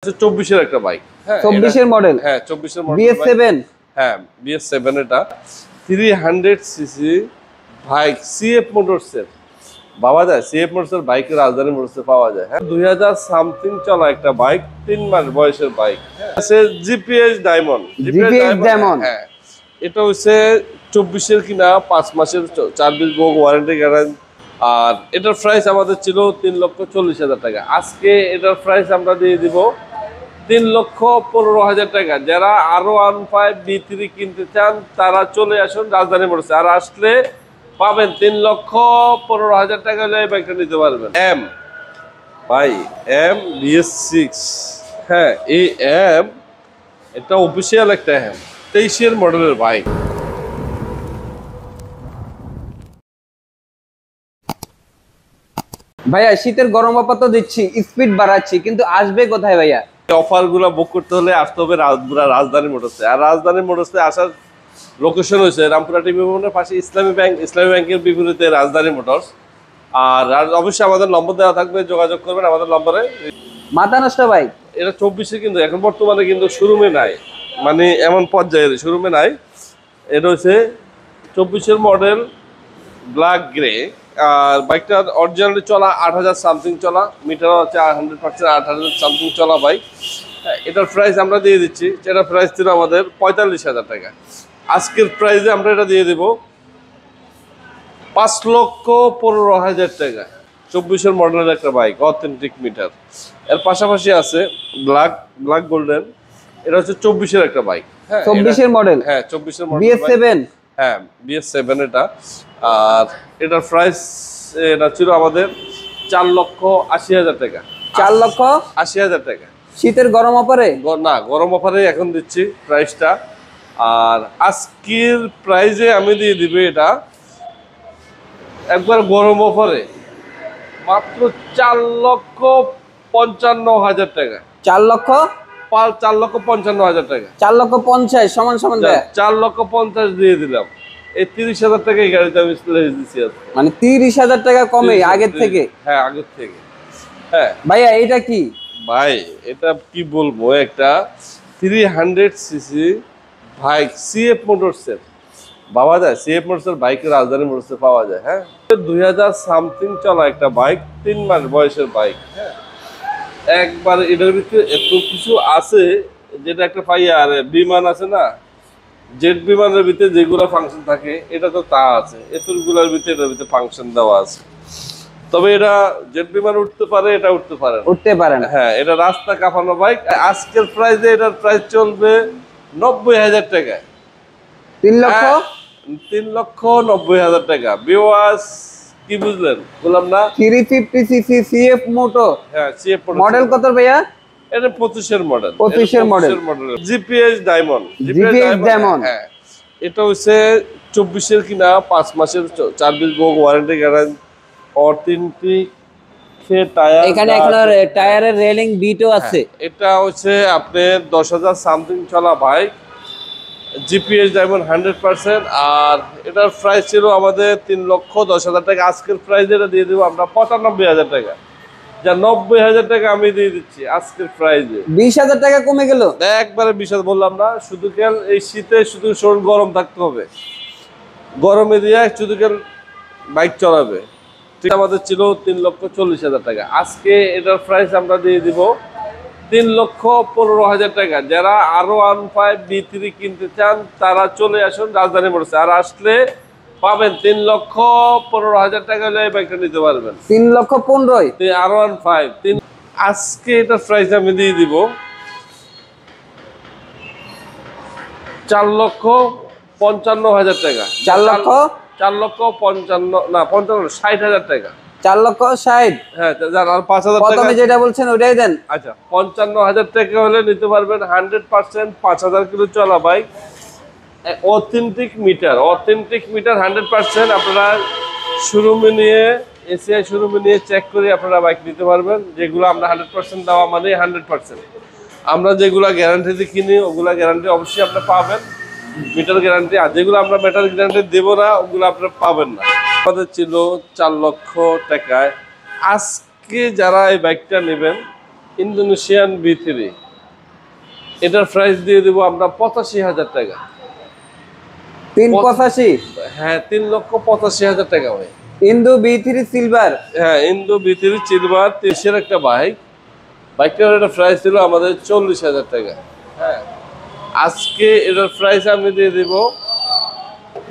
24 একটা বাইক। হ্যাঁ 24 মডেল। হ্যাঁ 24 মডেল BS7। হ্যাঁ BS7 এটা 300 সিসি বাইক CF মোটরস এর পাওয়া যায়। CF মোটরস এর বাইক রাজধানী মোটরসে পাওয়া যায়। হ্যাঁ 2000 সামথিং চলা একটা বাইক, 3 মাস বয়সের বাইক। আছে GPS ডায়মন্ড। হ্যাঁ এটা হচ্ছে 24 এর কিনা, 5 মাসের সার্ভিস বুক, ওয়ারেন্টি গ্যারান্টি। আর এটার প্রাইস আমাদের ছিল 3,40,000 টাকা। আজকে এটার প্রাইস আমরা দিয়ে দিব 3,15,000 টাকা। যারা R15 B3 কিনতে চান তারা চলে আসুন রাজধানী মোটরসে। আর আসলে পাবেন 3,15,000 টাকা হলে এই বাইকটা নিতে পারবেন। M BS6। হ্যাঁ এই M এটা অফিসিয়াল একটা M 23 মডেলের বাইক। ভাইয়া শীতের গরম অফার তো দিচ্ছি, স্পিড বাড়াচ্ছি, কিন্তু আসবে কোথায় ভাইয়া? অফার গুলো বুক করতে হলে আসতে হবে রাজধানী মোটরসে। আর রাজধানী মোটরসে আসার লোকেশন হয়েছে রামপুরা টিভি ভবনের পাশে ইসলামী ব্যাংকের বিপরীতে রাজধানী মোটরস। আর অবশ্যই আমাদের নম্বর দেওয়া থাকবে, যোগাযোগ করবেন আমাদের নম্বরে। মাথা নষ্ট বাইক এটা 24 কিন্তু এখন বর্তমানে কিন্তু শোরুমে নাই, মানে এমন পর্যায়ের শোরুমে নাই। এটা হচ্ছে 24 মডেল ব্ল্যাক গ্রে। আর বাইকটা অরিজিনালি চলা 8,000 সামথিং চলা, মিটার হচ্ছে 100% 8,000 সামথিং চলা বাইক। এটার প্রাইস আমরা দিয়ে দিচ্ছি, এটার প্রাইস ছিল আমাদের 45,000 টাকা। আজকের প্রাইসে আমরা এটা দিয়ে দেব 5,15,000 টাকা। 24 মডেলের একটা বাইক, অথেন্টিক মিটার। এর পাশাপাশি আছে ব্ল্যাক গোল্ডেন। এটা হচ্ছে 24 একটা বাইক। হ্যাঁ 24 মডেল। হ্যাঁ 24 মডেল BS7। হ্যাঁ BS7 এটা। আর এটার প্রাইস এটা ছিল আমাদের 4,80,000 টাকা। 4,80,000 টাকা শীতের গরম অফারে? না, গরম অফারে এখন দিচ্ছি প্রাইসটা। আর আজকের প্রাইজে আমি দিয়ে দিব এটা একবার গরম অফারে মাত্র 4,55,000 টাকা। 4,55,000 টাকা। 4,50,000 সমান সমান 4,50,000 দিয়ে দিলাম। এই 30,000 টাকা এই গাড়িতে আমি দিচ্ছি। মানে 30,000 টাকা কমে আগের থেকে? হ্যাঁ আগের থেকে। হ্যাঁ ভাইয়া এটা কি ভাই, এটা কি বলবো, একটা 300 সিসি বাইক CF মোটরস এর পাওয়া যায়। CF মোটরস এর বাইক রাজধানী মোটরসে পাওয়া যায়। হ্যাঁ 2000 সামথিং চলা একটা বাইক, 3 মাস বয়সের বাইক। হ্যাঁ একবার এটার ভিতরে এত কিছু আছে, যেটা একটা আর বিমান আছে না, জেট বিমানের ভিতরে যেগুলো ফাংশন থাকে এটা তো তা আছে। এতগুলোর ভিতরে এটার ভিতরে ফাংশন দেওয়া আছে। তবে এটা জেট বিমান উঠতে পারে, এটা উঠতে পারে না। হ্যাঁ এটা রাস্তা কাঁপানো বাইক। আজকের প্রাইসে এটার প্রাইস চলবে 90,000 টাকায়। 3,90,000 টাকা। ভিউয়ার্স কি বুঝলেন বললাম না? 350 সিসি CF মোটো। হ্যাঁ CF মডেল কত ভাইয়া? এটা 25 মডেল। GPS diamond. হ্যাঁ এটা হচ্ছে 24 কিনা, 5 মাসের service book, warranty guarantee, authentic tyre. এখানে এখন টায়ারের রেলিং বিটও আছে। এটা হচ্ছে আপনি 10,000 সামথিং চলা বাইক, GPS ডায়মন্ড 100%। আর এটার প্রাইস ছিল আমাদের 3,10,000 টাকা। আজকের প্রাইস এটা দিয়ে দেবো আমরা 95,000 টাকা। যা 90,000 টাকা আমি দিয়ে দিচ্ছি আজকের প্রাইসে। 20,000 টাকা কমে গেল একবারে। 20,000 বললাম না, শুধু কেন এই শীতে শুধু শরীর গরম থাকতে হবে, গরমে দিয়ে শুধু কেন বাইক চালাবে। ঠিক আমাদের ছিল 3,40,000 টাকা। আজকে এটার প্রাইস আমরা দিয়ে দিব 3,15,000 টাকা। যারা R15 B3 কিনতে চান তারা চলে আসুন রাজধানী মোটরসে। আর আসলে পাবেন 3,15,000 টাকা হলে এই বাইকটা নিতে পারবেন। 3,15,000 R15। আজকে এটার প্রাইস আমি দিয়ে দিব 4,55,000 টাকা। 4,55,000 টাকা। 4,60,000। হ্যাঁ আর 5,000 টাকা যেটা বলছেন ওইটাই দেন। আচ্ছা 55,000 টাকা হলে নিতে পারবেন 100% 5,000 কিলো চলা বাইক, অথেন্টিক মিটার 100% আপনারা শোরুমে নিয়ে এসিআই শোরুমে নিয়ে চেক করে আপনারা বাইক নিতে পারবেন। যেগুলো আমরা 100% দেওয়া মানে 100%। আমরা যেগুলো গ্যারান্টিতে কিনি ওগুলা গ্যারান্টি অবশ্যই আপনারা পাবেন, মিটার গ্যারান্টি। আর যেগুলো আমরা মিটার গ্যারান্টি দেবো না ওগুলো আপনারা পাবেন না। আমাদের ছিল 4 লক্ষ টাকায়। আজকে যারা এই বাইকটা নেবেন ইন্দোনেশিয়ান B3, এটার প্রাইস দিয়ে দেবো আমরা 85,000 টাকা। 385। হ্যাঁ, 3,85,000 টাকা ভাই। Indo B3 silver. হ্যাঁ, ইন্দো B3 সিলভার 30-এর একটা বাইকটার একটা প্রাইস ছিল আমাদের 40,000 টাকা। হ্যাঁ, আজকে এটার প্রাইস আমি দিয়ে দিব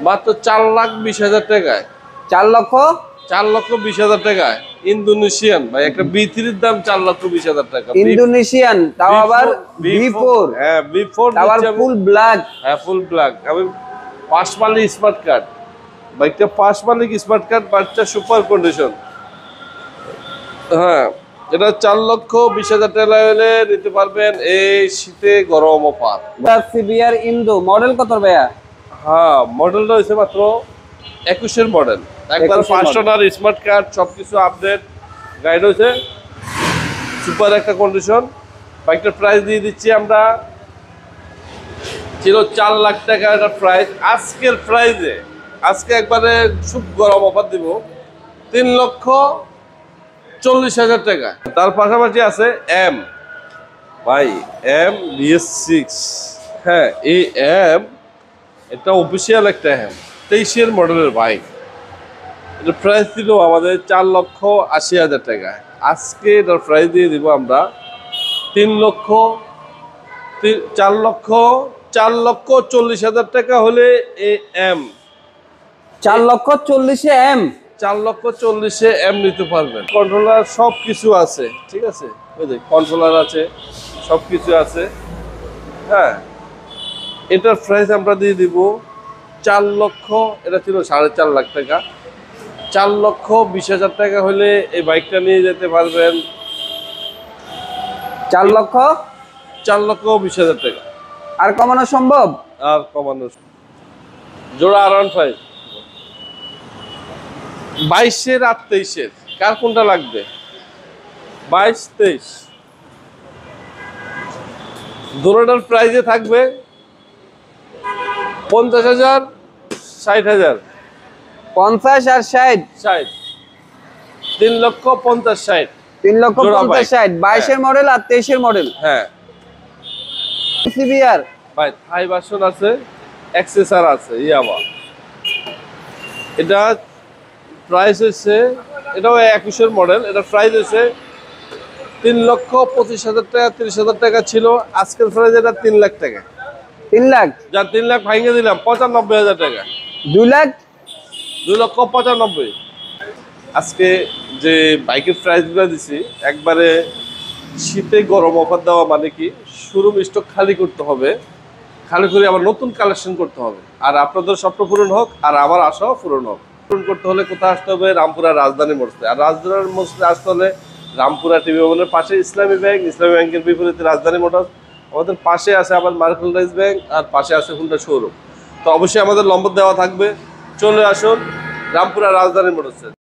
মাত্র 4,20,000 টাকায়। 4,20,000 টাকায় ইন্দোনেশিয়ান ভাই, একটা B3-র দাম 4,20,000 টাকা। ইন্দোনেশিয়ান, তাও আবার B4। হ্যাঁ, B4 আবার ফুল ব্ল্যাক। হ্যাঁ, ফুল ব্ল্যাক। আমি 5 মালিক স্মার্ট কার্ড বাইকটা, 5 মালিক স্মার্ট কার্ড, বাইকটা সুপার কন্ডিশন। হ্যাঁ, এটা 4,20,000 টাকা হলে নিতে পারবেন এই শীতে গরম অফার। সিবিআর ইন্দো মডেল কত ভাইয়া? হ্যাঁ, মডেলটা হয়েছে মাত্র 21-এর মডেল। একবার 5 টনার স্মার্ট কার্ড, সবকিছু আপডেট, গাইড হয়েছে, সুপার একটা কন্ডিশন। বাইকটার প্রাইস দিয়ে দিচ্ছি আমরা, ছিল 4 লাখ টাকা একটা প্রাইস। আজকের প্রাইসে আজকে একবারে খুব গরম অফার দিব 3,40,000 টাকা। তার পাশাপাশি আছে এম ভাই, এম BS6। হ্যাঁ, এই এম এটা অফিসিয়াল একটা এম, 23-এর মডেলের বাইক। এটার প্রাইস ছিল আমাদের 4,80,000 টাকা। আজকে এটার প্রাইস দিয়ে দিব আমরা 4,40,000 টাকা হলে এই এম। 4,40,000 এম। 4,40,000 এম নিতে পারবেন। কন্ট্রোলার সব কিছু আছে, ঠিক আছে, ওই যে কন্ট্রোলার আছে, সব কিছু আছে। হ্যাঁ, এটার প্রাইস আমরা দিয়ে দিব 4 লক্ষ, এটা ছিল 4.5 লাখ টাকা। 4,20,000 টাকা হলে এই বাইকটা নিয়ে যেতে পারবেন 4,20,000 টাকা। আর কমানো সম্ভব? আর কমানো জোড়া R15 22-এর আর 23-এর, কার কোনটা লাগবে? 22-23 দুটোটার প্রাইসে থাকবে 50,000, 60,000। 50 আর 60। 3,50,000, 60। 3,50,000 22-এর মডেল আর 23-এর মডেল। হ্যাঁ সিবিআর ভাই, থাই ভার্সন আছে, এক্সেসর আছে, ইয়ামা। এটা প্রাইস হচ্ছে, এটাও 21-এর মডেল। এটা প্রাইস হচ্ছে 3,25,000 টাকা, 30,000 টাকা ছিল। আজকের প্রাইস এটা 3 লাখ টাকা। 3 লাখ? যা 3 লাখ ভাঙিয়ে দিলাম, 95,000 টাকা। 2 লাখ? 2,95,000। আজকে যে বাইকের প্রাইসগুলো দিছি, একবারে শীতে গরম অফার দেওয়া মানে কি, শোরুম স্টক খালি করতে হবে, খালি করে আবার নতুন কালেকশন করতে হবে। আর আপনাদের স্বপ্ন পূরণ হোক, আর আমার আশাও পূরণ হোক। পূরণ করতে হলে কোথায় আসতে হবে? রামপুরা রাজধানী মোড়ে। আর রাজধানী মোড়ে আসতে হলে রামপুরা টিভি ভবনের পাশে ইসলামী ব্যাংকের বিপরীতে রাজধানী মোটরস। আমাদের পাশে আছে আবার মার্কেন্টাইজ ব্যাংক, আর পাশে আছে হুন্ডা শোরুম। তো অবশ্যই আমাদের নম্বর দেওয়া থাকবে, চলে আসুন রামপুরা রাজধানী মোটরসে।